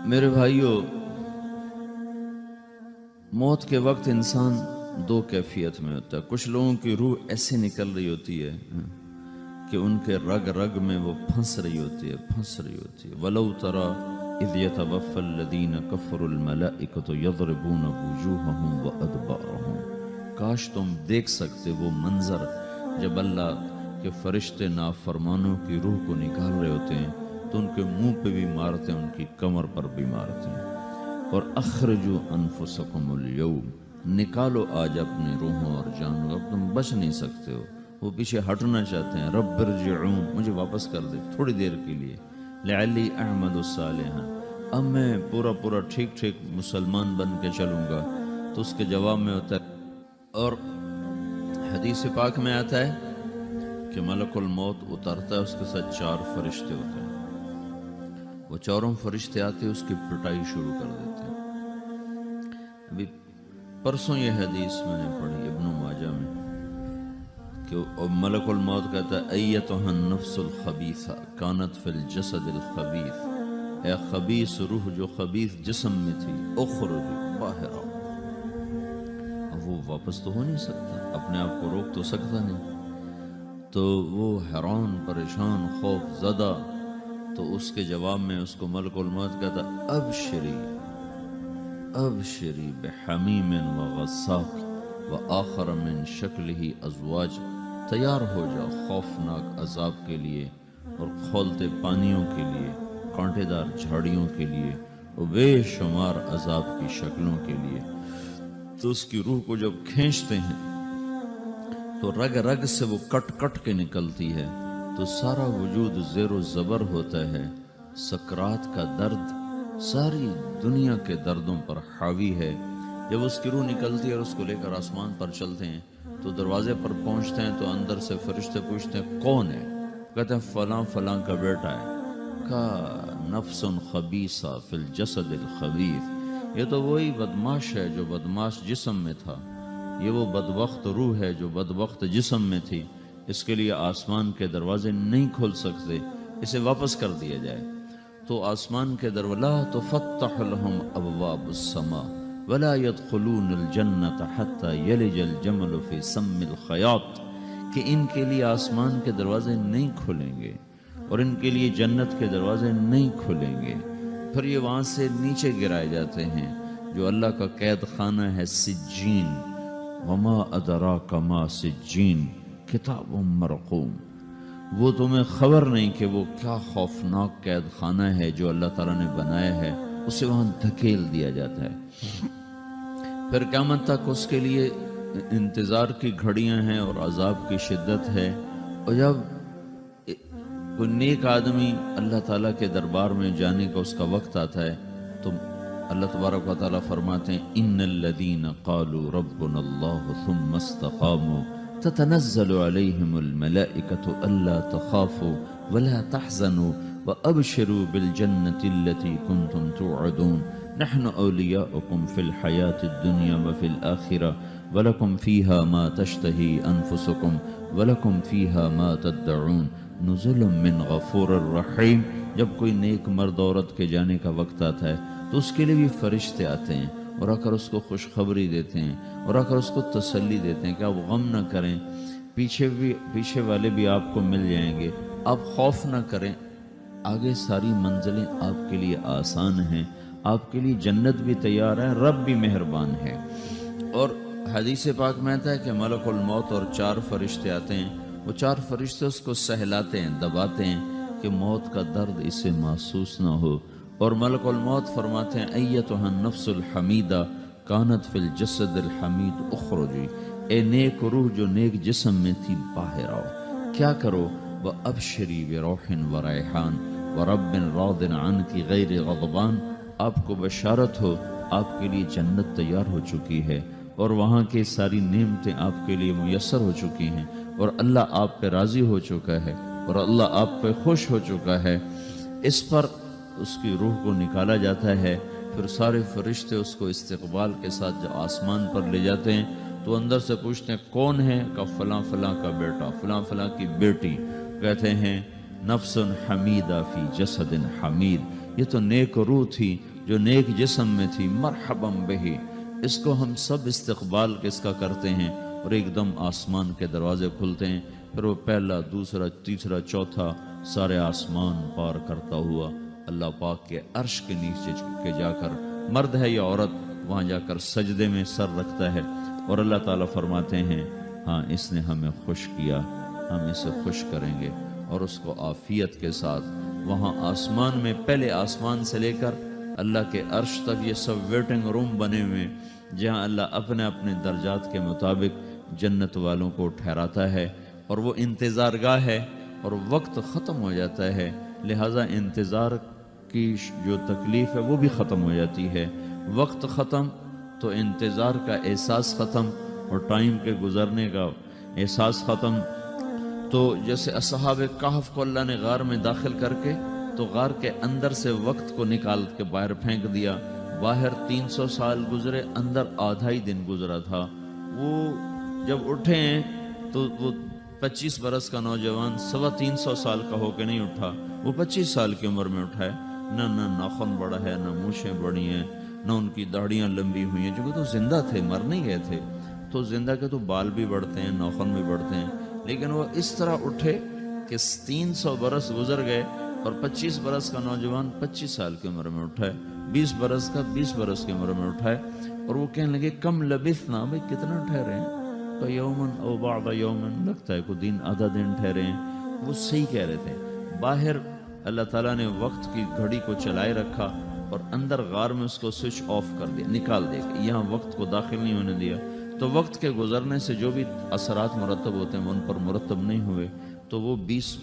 میرے بھائیوں، موت کے وقت انسان دو کیفیت میں ہوتا ہے۔ کچھ لوگوں کی روح ایسے نکل رہی ہوتی ہے کہ ان کے رگ رگ میں وہ پھنس رہی ہوتی ہے وَلَوْ تَرَى إِذْ يَتَوَفَّى الَّذِينَ كَفَرُوا الْمَلَائِكَةُ يَضْرِبُونَ وُجُوهَهُمْ وَأَدْبَارَهُمْ۔ کاش تم دیکھ سکتے وہ منظر جب اللہ کے فرشتے نافرمانوں کی روح کو نکال رہے ہوتے ہیں تو ان کے منہ پہ بھی مارتے ہیں، ان کی کمر پر بھی مارتے ہیں۔ اور اخرجوا انفسکم اليوم، نکالو آج اپنی روحوں اور جانوں، اب تم بچ نہیں سکتے ہو۔ وہ پیچھے ہٹنا چاہتے ہیں، رب ارجعون، مجھے واپس کر دے تھوڑی دیر کے لیے، لعلی اعمل صالحا، اب میں پورا ٹھیک مسلمان بن کے چلوں گا۔ تو اس کے جواب میں ہوتا ہے، اور حدیث پاک میں آتا ہے کہ ملک الموت اترتا ہے، اس کے ساتھ 4 فرشتے ہوتے ہیں، وہ 4 فرشتے آتے اس کی پٹائی شروع کر دیتے ہیں۔ ابھی پرسوں یہ حدیث میں نے پڑھی ابن ماجہ میں کہ ملک الموت کہتا ہے ایتھا النفس الخبیثہ کانت فی الجسد الخبیث، اے خبیث روح جو خبیث جسم میں تھی، اخرج باہر آؤ۔ اب وہ واپس تو ہو نہیں سکتا، اپنے آپ کو روک تو سکتا نہیں، تو وہ حیران پریشان خوف زدہ، تو اس کے جواب میں اس کو ملک الموت کہتا ابشری بحمیم وغساق وآخر من شکلہ ازواج، تیار ہو جا خوفناک عذاب کے لیے اور کھولتے پانیوں کے لیے، کانٹے دار جھاڑیوں کے لیے اور بے شمار عذاب کی شکلوں کے لیے۔ تو اس کی روح کو جب کھینچتے ہیں تو رگ رگ سے وہ کٹ کے نکلتی ہے، تو سارا وجود زیر و زبر ہوتا ہے، سکرات کا درد ساری دنیا کے دردوں پر حاوی ہے۔ جب اس کی روح نکلتی ہے اور اس کو لے کر آسمان پر چلتے ہیں تو دروازے پر پہنچتے ہیں تو اندر سے فرشتے پوچھتے ہیں کون ہے؟ کہتے ہیں فلاں فلاں کا بیٹا ہے۔ کہا نفس خبیثہ فی الجسد الخبیث، یہ تو وہی بدماش ہے جو بدماش جسم میں تھا، یہ وہ بدبخت روح ہے جو بدبخت جسم میں تھی، اس کے لیے آسمان کے دروازے نہیں کھل سکتے، اسے واپس کر دیا جائے۔ تو آسمان کے دروازے لا تفتح لهم ابواب السماء ولا يدخلون الجنة حتى يلج الجمل في سم الخياط، کہ ان کے لیے آسمان کے دروازے نہیں کھلیں گے اور ان کے لیے جنت کے دروازے نہیں کھلیں گے، پھر یہ وہاں سے نیچے گرائے جاتے ہیں جو اللہ کا قید خانہ ہے سجین۔ وما ادراک ما سجین کتاب مرقوم، وہ تمہیں خبر نہیں کہ وہ کیا خوفناک قید خانہ ہے جو اللہ تعالیٰ نے بنایا ہے، اسے وہاں دھکیل دیا جاتا ہے۔ پھر قیامت تک اس کے لیے انتظار کی گھڑیاں ہیں اور عذاب کی شدت ہے۔ اور جب کوئی نیک آدمی اللہ تعالیٰ کے دربار میں جانے کا اس کا وقت آتا ہے تو اللہ تبارک و تعالیٰ فرماتے ہیں ان الذین قالوا ربنا اللہ ثم استقاموا تتنزل علیہم الملائکۃ الا تخافوا ولا تحزنوا وابشروا بالجنۃ التي کنتم توعدون نحن اولیاؤکم فی الحیاۃ الدنیا وفی الآخرہ ولکم فیہا ما تشتہی انفسکم ولکم فیہا ما تدعون نزل من غفور الرحیم۔ جب کوئی نیک مرد عورت کے جانے کا وقت آتا ہے تو اس کے لیے بھی فرشتے آتے ہیں اور آ کر اس کو خوشخبری دیتے ہیں اور آ کر اس کو تسلی دیتے ہیں کہ آپ غم نہ کریں، پیچھے والے بھی آپ کو مل جائیں گے، آپ خوف نہ کریں، آگے ساری منزلیں آپ کے لیے آسان ہیں، آپ کے لیے جنت بھی تیار ہے، رب بھی مہربان ہے۔ اور حدیث پاک میں آتا ہے کہ ملک الموت اور 4 فرشتے آتے ہیں، وہ 4 فرشتے اس کو سہلاتے ہیں، دباتے ہیں کہ موت کا درد اسے محسوس نہ ہو۔ اور ملک الموت فرماتے ہیں ایتھا النفس الحمیدہ کانت فی الجسد الحمید اخرجی، اے نیک روح جو نیک جسم میں تھی باہر آؤ۔ کیا کرو؟ وابشری بروح وریحان ورب راض عنک غیر غضبان، آپ کو بشارت ہو آپ کے لیے جنت تیار ہو چکی ہے اور وہاں کی ساری نعمتیں آپ کے لیے میسر ہو چکی ہیں اور اللہ آپ پہ راضی ہو چکا ہے اور اللہ آپ پہ خوش ہو چکا ہے۔ اس پر اس کی روح کو نکالا جاتا ہے، پھر سارے فرشتے اس کو استقبال کے ساتھ جب آسمان پر لے جاتے ہیں تو اندر سے پوچھتے ہیں کون ہے؟ کہ فلاں فلاں کا بیٹا، فلاں فلاں کی بیٹی۔ کہتے ہیں نفس حمیدہ فی جسد حمید، یہ تو نیک روح تھی جو نیک جسم میں تھی، مرحباً بہی، اس کو ہم سب استقبال کس کا کرتے ہیں، اور ایک دم آسمان کے دروازے کھلتے ہیں، پھر وہ پہلا، دوسرا، تیسرا، چوتھا سارے آسمان پار کرتا ہوا اللہ پاک کے عرش کے نیچے کے جا کر، مرد ہے یا عورت، وہاں جا کر سجدے میں سر رکھتا ہے، اور اللہ تعالیٰ فرماتے ہیں ہاں اس نے ہمیں خوش کیا، ہم اسے خوش کریں گے، اور اس کو عافیت کے ساتھ وہاں آسمان میں، پہلے آسمان سے لے کر اللہ کے عرش تک یہ سب ویٹنگ روم بنے ہوئے، جہاں اللہ اپنے اپنے درجات کے مطابق جنت والوں کو ٹھہراتا ہے، اور وہ انتظار گاہ ہے، اور وقت ختم ہو جاتا ہے، لہٰذا انتظار کی جو تکلیف ہے وہ بھی ختم ہو جاتی ہے، وقت ختم تو انتظار کا احساس ختم، اور ٹائم کے گزرنے کا احساس ختم۔ تو جیسے اصحاب کہف کو اللہ نے غار میں داخل کر کے تو غار کے اندر سے وقت کو نکال کے باہر پھینک دیا، باہر 300 سال گزرے، اندر آدھا ہی دن گزرا تھا۔ وہ جب اٹھے ہیں تو وہ 25 برس کا نوجوان 325 سال کا ہو کے نہیں اٹھا، وہ 25 سال کی عمر میں اٹھا ہے، نہ ناخن بڑا ہے، نہ مونچھیں بڑی ہیں، نہ ان کی داڑیاں لمبی ہوئی ہیں، چونکہ تو زندہ تھے، مر نہیں گئے تھے، تو زندہ کے تو بال بھی بڑھتے ہیں، ناخن بھی بڑھتے ہیں، لیکن وہ اس طرح اٹھے کہ 300 برس گزر گئے، اور 25 برس کا نوجوان 25 سال کی عمر میں اٹھا ہے، 20 برس کا 20 برس کی عمر میں اٹھا ہے، اور وہ کہنے لگے کم لبثنا، بھئی کتنا ٹھہرے ہیں، کہ یومن او بعد یومن، لگتا ہے کوئی دن، آدھا دن ٹھہرے ہیں۔ وہ صحیح کہہ رہے تھے، باہر اللہ تعالیٰ نے وقت کی گھڑی کو چلائے رکھا، اور اندر غار میں اس کو سوئچ آف کر دیا، نکال دیا، کہ یہاں وقت کو داخل نہیں ہونے دیا، تو وقت کے گزرنے سے جو بھی اثرات مرتب ہوتے ہیں وہ ان پر مرتب نہیں ہوئے، تو وہ 20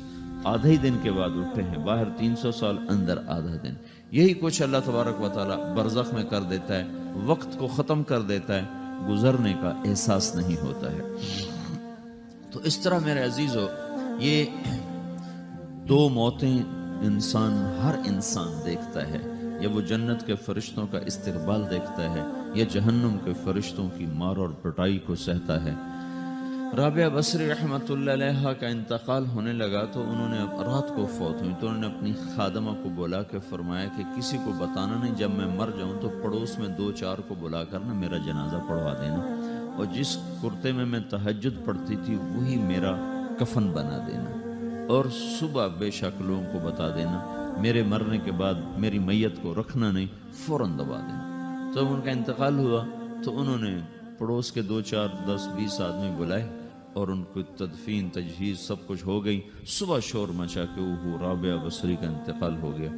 آدھے ہی دن کے بعد اٹھے ہیں، باہر 300 سال، اندر آدھا دن۔ یہی کچھ اللہ تبارک و تعالیٰ برزخ میں کر دیتا ہے، وقت کو ختم کر دیتا ہے، گزرنے کا احساس نہیں ہوتا ہے۔ تو اس طرح میرے عزیزو، یہ دو موتیں ہر انسان دیکھتا ہے، یا وہ جنت کے فرشتوں کا استقبال دیکھتا ہے، یا جہنم کے فرشتوں کی مار اور پٹائی کو سہتا ہے۔ رابعہ بصری رحمۃ اللہ علیہ کا انتقال ہونے لگا تو انہوں نے رات کو فوت ہوئی، تو انہوں نے اپنی خادمہ کو بلا کے فرمایا کہ کسی کو بتانا نہیں، جب میں مر جاؤں تو پڑوس میں 2-4 کو بلا کر نا میرا جنازہ پڑھوا دینا، اور جس کرتے میں تہجد پڑھتی تھی وہی میرا کفن بنا دینا، اور صبح بے شک لوگوں کو بتا دینا، میرے مرنے کے بعد میری میت کو رکھنا نہیں، فوراً دبا دینا۔ جب ان کا انتقال ہوا تو انہوں نے پڑوس کے 2-4-10-20 آدمی بلائے، اور ان کو تدفین، تجہیز سب کچھ ہو گئی، صبح شور مچا کہ وہ رابعہ بصری کا انتقال ہو گیا۔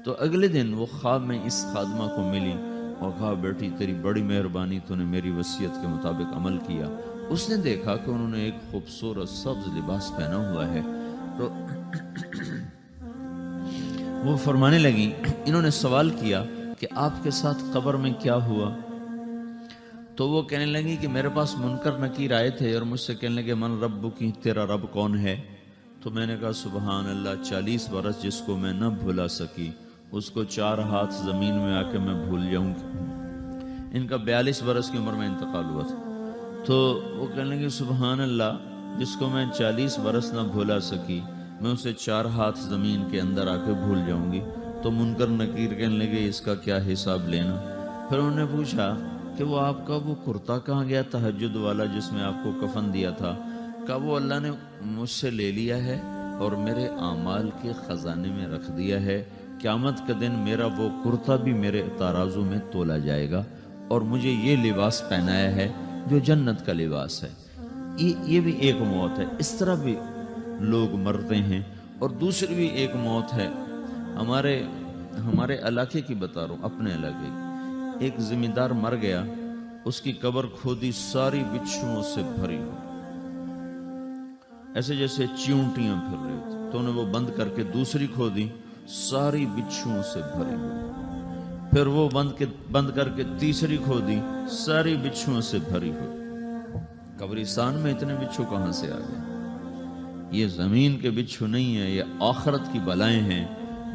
تو اگلے دن وہ خواب میں اس خادمہ کو ملی اور کہا بیٹی تیری بڑی مہربانی، تو نے میری وصیت کے مطابق عمل کیا۔ اس نے دیکھا کہ انہوں نے ایک خوبصورت سبز لباس پہنا ہوا ہے، تو وہ فرمانے لگی، انہوں نے سوال کیا کہ آپ کے ساتھ قبر میں کیا ہوا؟ تو وہ کہنے لگی کہ میرے پاس منکر نکیر آئے تھے اور مجھ سے کہنے لگے من رب کی، تیرا رب کون ہے؟ تو میں نے کہا سبحان اللہ، 40 برس جس کو میں نہ بھلا سکی اس کو 4 ہاتھ زمین میں آ کے میں بھول جاؤں گی۔ ان کا 42 برس کی عمر میں انتقال ہوا تھا۔ تو وہ کہنے لگے سبحان اللہ، جس کو میں 40 برس نہ بھولا سکی میں اسے 4 ہاتھ زمین کے اندر آ کے بھول جاؤں گی۔ تو منکر نکیر کہنے لگے اس کا کیا حساب لینا؟ پھر انہوں نے پوچھا کہ وہ آپ کا وہ کرتا کہاں گیا تہجد والا جس میں آپ کو کفن دیا تھا؟ کہا وہ اللہ نے مجھ سے لے لیا ہے اور میرے اعمال کے خزانے میں رکھ دیا ہے، قیامت کے دن میرا وہ کرتا بھی میرے ترازو میں تولا جائے گا، اور مجھے یہ لباس پہنایا ہے جو جنت کا لباس ہے۔ یہ بھی ایک موت ہے۔ اس طرح بھی لوگ مرتے ہیں۔ اور دوسری بھی ایک موت ہے، ہمارے علاقے کی بتا رہا ہوں، اپنے علاقے کی۔ ایک زمیندار مر گیا، اس کی قبر کھودی، ساری بچھوؤں سے بھری ہوئی، ایسے جیسے چیونٹیاں پھر رہی تھی، تو انہیں وہ بند کر کے دوسری کھودی، ساری بچھوؤں سے بھری ہوئی، پھر وہ بند کر کے تیسری کھودی، ساری بچھوؤں سے بھری ہوئی۔ قبرستان میں اتنے بچھو کہاں سے آ گئے؟ یہ زمین کے بچھو نہیں ہیں، یہ آخرت کی بلائیں ہیں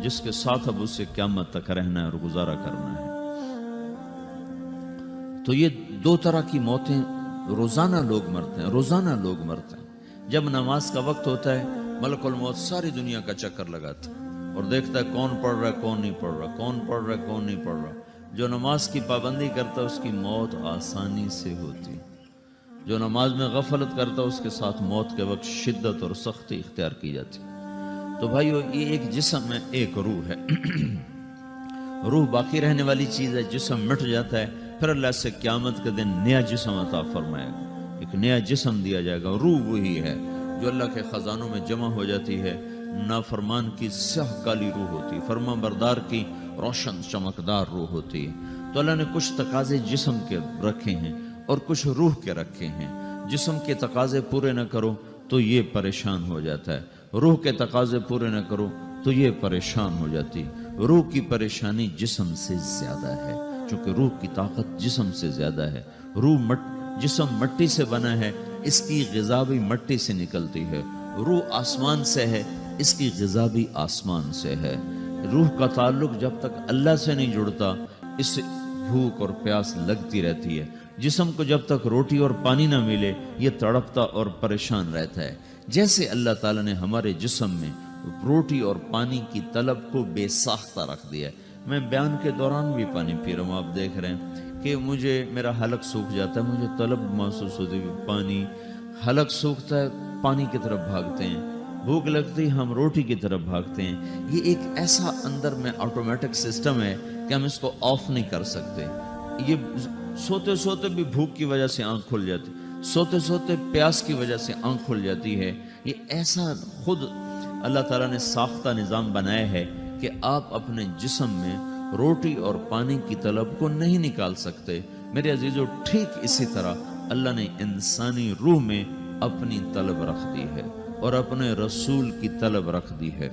جس کے ساتھ اب اس سے قیامت تک رہنا ہے اور گزارا کرنا ہے۔ تو یہ 2 طرح کی موتیں روزانہ لوگ مرتے ہیں، روزانہ لوگ مرتے ہیں۔ جب نماز کا وقت ہوتا ہے ملک الموت ساری دنیا کا چکر لگاتا ہے، اور دیکھتا ہے کون پڑھ رہا ہے کون نہیں پڑھ رہا، کون پڑھ رہا ہے کون نہیں پڑھ رہا۔ جو نماز کی پابندی کرتا ہے اس کی موت آسانی سے ہوتی، جو نماز میں غفلت کرتا ہے اس کے ساتھ موت کے وقت شدت اور سختی اختیار کی جاتی۔ تو بھائیو، یہ ایک جسم ہے، ایک روح ہے۔ روح باقی رہنے والی چیز ہے، جسم مٹ جاتا ہے، پھر اللہ سے قیامت کے دن نیا جسم عطا فرمائے گا، ایک نیا جسم دیا جائے گا۔ روح وہی ہے جو اللہ کے خزانوں میں جمع ہو جاتی ہے۔ نافرمان کی سیاہ کالی روح ہوتی ہے، فرما بردار کی روشن چمکدار روح ہوتی ہے۔ تو اللہ نے کچھ تقاضے جسم کے رکھے ہیں اور کچھ روح کے رکھے ہیں۔ جسم کے تقاضے پورے نہ کرو تو یہ پریشان ہو جاتا ہے، روح کے تقاضے پورے نہ کرو تو یہ پریشان ہو جاتی۔ روح کی پریشانی جسم سے زیادہ ہے، چونکہ روح کی طاقت جسم سے زیادہ ہے۔ جسم مٹی سے بنا ہے، اس کی غذا بھی مٹی سے نکلتی ہے۔ روح آسمان سے ہے، اس کی غذا بھی آسمان سے ہے۔ روح کا تعلق جب تک اللہ سے نہیں جڑتا، اس سے بھوک اور پیاس لگتی رہتی ہے۔ جسم کو جب تک روٹی اور پانی نہ ملے یہ تڑپتا اور پریشان رہتا ہے۔ جیسے اللہ تعالیٰ نے ہمارے جسم میں روٹی اور پانی کی طلب کو بے ساختہ رکھ دیا ہے۔ میں بیان کے دوران بھی پانی پی رہا ہوں، آپ دیکھ رہے ہیں کہ میرا حلق سوکھ جاتا ہے، مجھے طلب محسوس ہوتی ہے پانی، حلق سوکھتا ہے پانی کی طرف بھاگتے ہیں، بھوک لگتی ہم روٹی کی طرف بھاگتے ہیں۔ یہ ایک ایسا اندر میں آٹومیٹک سسٹم ہے کہ ہم اس کو آف نہیں کر سکتے۔ یہ سوتے سوتے بھی بھوک کی وجہ سے آنکھ کھل جاتی، سوتے سوتے پیاس کی وجہ سے آنکھ کھل جاتی ہے۔ یہ ایسا خود اللہ تعالیٰ نے ساختہ نظام بنایا ہے کہ آپ اپنے جسم میں روٹی اور پانی کی طلب کو نہیں نکال سکتے۔ میرے عزیزو، ٹھیک اسی طرح اللہ نے انسانی روح میں اپنی طلب رکھ دی ہے اور اپنے رسول کی طلب رکھ دی ہے۔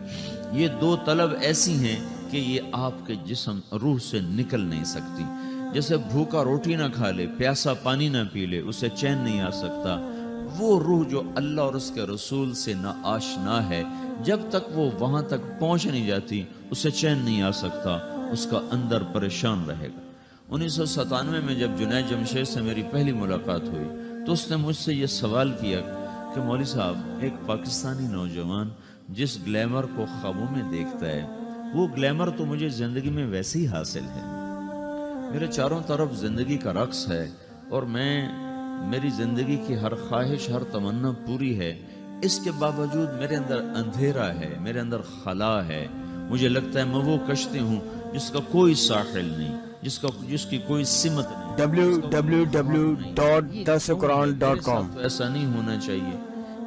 یہ دو طلب ایسی ہیں کہ یہ آپ کے جسم روح سے نکل نہیں سکتی۔ جیسے بھوکا روٹی نہ کھا لے، پیاسا پانی نہ پی لے، اسے چین نہیں آ سکتا۔ وہ روح جو اللہ اور اس کے رسول سے نہ آشنا ہے، جب تک وہ وہاں تک پہنچ نہیں جاتی اسے چین نہیں آ سکتا، اس کا اندر پریشان رہے گا۔ 1997 میں جب جنید جمشید سے میری پہلی ملاقات ہوئی تو اس نے مجھ سے یہ سوال کیا کہ مولوی صاحب، ایک پاکستانی نوجوان جس گلیمر کو خوابوں میں دیکھتا ہے، وہ گلیمر تو مجھے زندگی میں ویسے ہی حاصل ہے، میرے چاروں طرف زندگی کا رقص ہے اور میری زندگی کی ہر خواہش، ہر تمنا پوری ہے، اس کے باوجود میرے اندر اندھیرا ہے، میرے اندر خلا ہے۔ مجھے لگتا ہے میں وہ کشتی ہوں جس کا کوئی ساحل نہیں، جس کی کوئی سمت نہیں۔ www.dasquran.com۔ ایسا نہیں ہونا چاہیے۔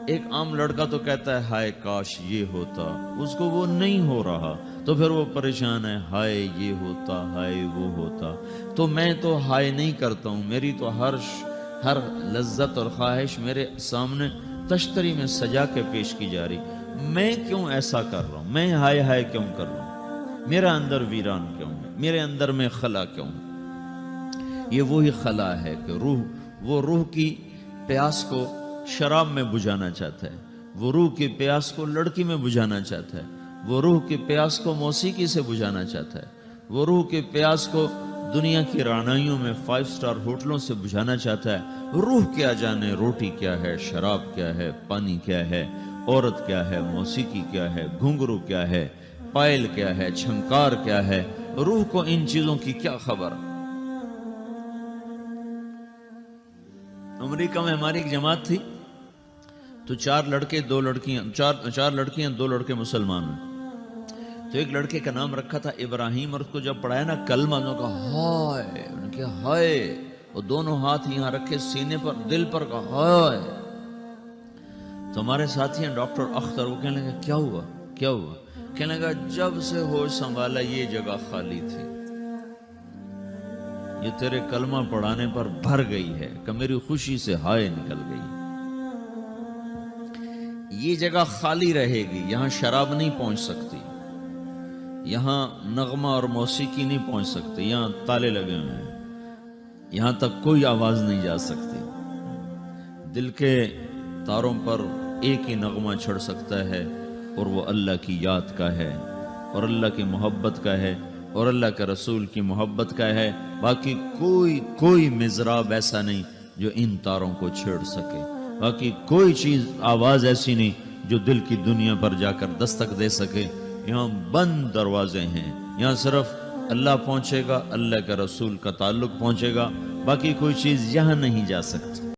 ایک عام لڑکا تو کہتا ہے ہائے کاش یہ ہوتا، اس کو وہ نہیں ہو رہا تو پھر وہ پریشان ہے، ہائے یہ ہوتا، ہائے وہ ہوتا۔ تو میں تو ہائے نہیں کرتا ہوں، میری تو ہر لذت اور خواہش میرے سامنے تشتری میں سجا کے پیش کی جا رہی۔ میں کیوں ایسا کر رہا ہوں؟ میں ہائے ہائے کیوں کر رہا ہوں؟ میرا اندر ویران کیوں ہے؟ میرے اندر میں خلا کیوں ہے؟ یہ وہی خلا ہے کہ وہ روح کی پیاس کو شراب میں بجھانا چاہتا ہے، وہ روح کی پیاس کو لڑکی میں بجھانا چاہتا ہے، وہ روح کی پیاس کو موسیقی سے بجھانا چاہتا ہے، وہ روح کی پیاس کو دنیا کی رعنائیوں میں 5 سٹار ہوٹلوں سے بجھانا چاہتا ہے۔ روح کیا جانے روٹی کیا ہے، شراب کیا ہے، پانی کیا ہے، عورت کیا ہے، موسیقی کیا ہے، گھنگرو کیا ہے، پائل کیا ہے، چھنکار کیا ہے، روح کو ان چیزوں کی کیا خبر؟ امریکہ میں ہماری ایک جماعت تھی تو 4 لڑکے 2 لڑکیاں، 4 لڑکیاں 2 لڑکے مسلمان ہیں۔ تو ایک لڑکے کا نام رکھا تھا ابراہیم، اور اس کو جب پڑھایا نا کلمہ، انہوں نے کہا ہائے، انہوں نے کہا ہائے، اور دونوں ہاتھ یہاں رکھے سینے پر، دل پر، کہا ہائے۔ تو ہمارے ساتھی ہیں ڈاکٹر اختر، وہ کہنے لگا کیا ہوا کیا ہوا؟ کہنے لگا جب سے ہوش سنبھالا یہ جگہ خالی تھی، یہ تیرے کلمہ پڑھانے پر بھر گئی ہے کہ میری خوشی سے ہائے نکل گئی۔ یہ جگہ خالی رہے گی، یہاں شراب نہیں پہنچ سکتی، یہاں نغمہ اور موسیقی نہیں پہنچ سکتے، یہاں تالے لگے ہوئے ہیں، یہاں تک کوئی آواز نہیں جا سکتی۔ دل کے تاروں پر ایک ہی نغمہ چھڑ سکتا ہے اور وہ اللہ کی یاد کا ہے اور اللہ کی محبت کا ہے اور اللہ کے رسول کی محبت کا ہے۔ باقی کوئی مضراب ایسا نہیں جو ان تاروں کو چھیڑ سکے، باقی کوئی چیز آواز ایسی نہیں جو دل کی دنیا پر جا کر دستک دے سکے۔ یہاں بند دروازے ہیں، یہاں صرف اللہ پہنچے گا، اللہ کے رسول کا تعلق پہنچے گا، باقی کوئی چیز یہاں نہیں جا سکتی۔